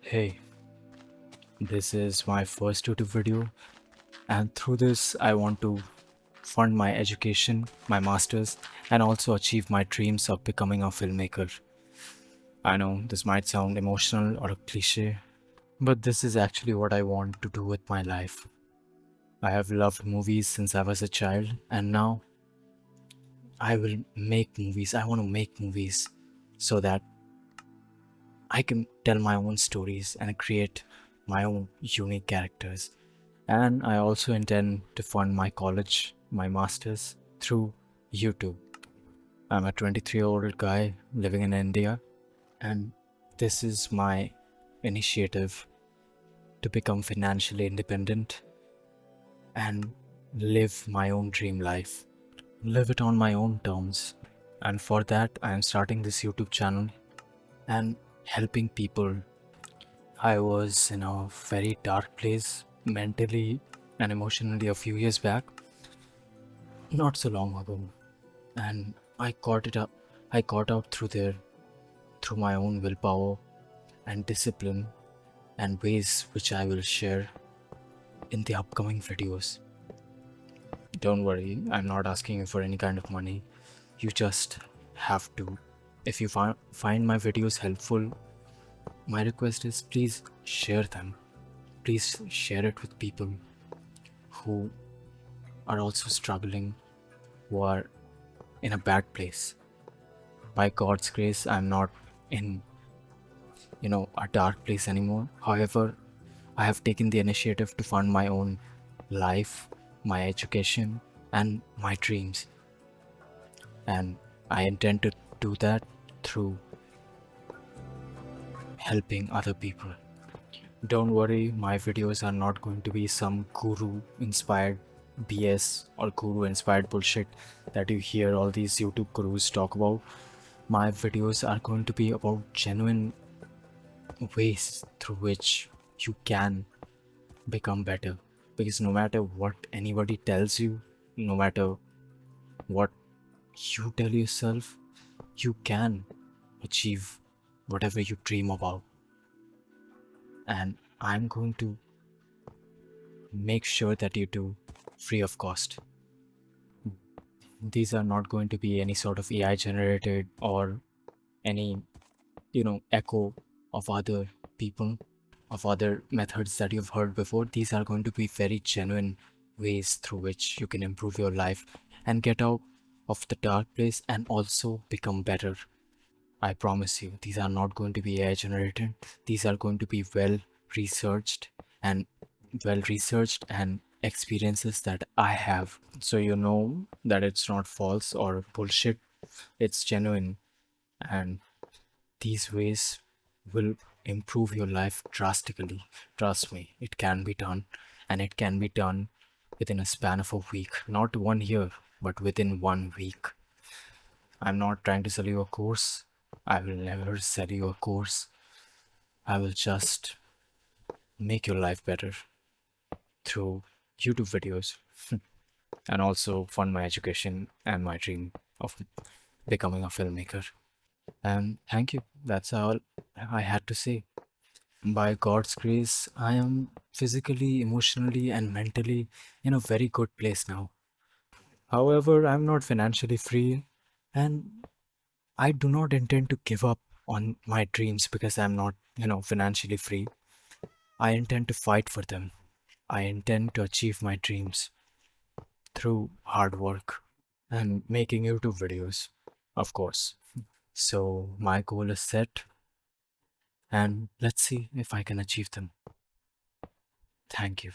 Hey, this is my first YouTube video, and through this, I want to fund my education, my master's, and also achieve my dreams of becoming a filmmaker. I know this might sound emotional or a cliche, but this is actually what I want to do with my life. I have loved movies since I was a child, and now I will make movies. I want to make movies so that I can tell my own stories and create my own unique characters. And I also intend to fund my college, my master's through YouTube. I'm a 23-year-old guy living in India, and this is my initiative to become financially independent and live my own dream life, live it on my own terms. And for that, I am starting this YouTube channel and helping people. I was in a very dark place mentally and emotionally a few years back, not so long ago, and I caught it up. I got out through there through my own willpower and discipline and ways which I will share in the upcoming videos. Don't worry, I'm not asking you for any kind of money. You just have to. If you find my videos helpful, my request is please share them. Please share it with people who are also struggling, who are in a bad place. By God's grace, I'm not in a dark place anymore. However, I have taken the initiative to fund my own life, my education, and my dreams. And I intend to do that through helping other people. Don't worry, my videos are not going to be some guru inspired BS or guru inspired bullshit that you hear all these YouTube gurus talk about. My videos are going to be about genuine ways through which you can become better. Because no matter what anybody tells you, no matter what you tell yourself, you can achieve whatever you dream about. And I'm going to make sure that you do free of cost. These are not going to be any sort of AI generated or any, echo of other people, of other methods that you've heard before. These are going to be very genuine ways through which you can improve your life and get out of the dark place and also become better. I promise you, these are not going to be AI generated. These are going to be researched and well researched and experiences that I have. So you know that it's not false or bullshit. It's genuine. And these ways will improve your life drastically. Trust me, it can be done. And it can be done within a span of a week. Not 1 year, but within 1 week. I'm not trying to sell you a course. I will never sell you a course. I will just make your life better through YouTube videos and also fund my education and my dream of becoming a filmmaker. And thank you. That's all I had to say. By God's grace, I am physically, emotionally, and mentally in a very good place now. However, I'm not financially free, and I do not intend to give up on my dreams because I'm not, financially free. I intend to fight for them. I intend to achieve my dreams through hard work and making YouTube videos, of course. So my goal is set, and let's see if I can achieve them. Thank you.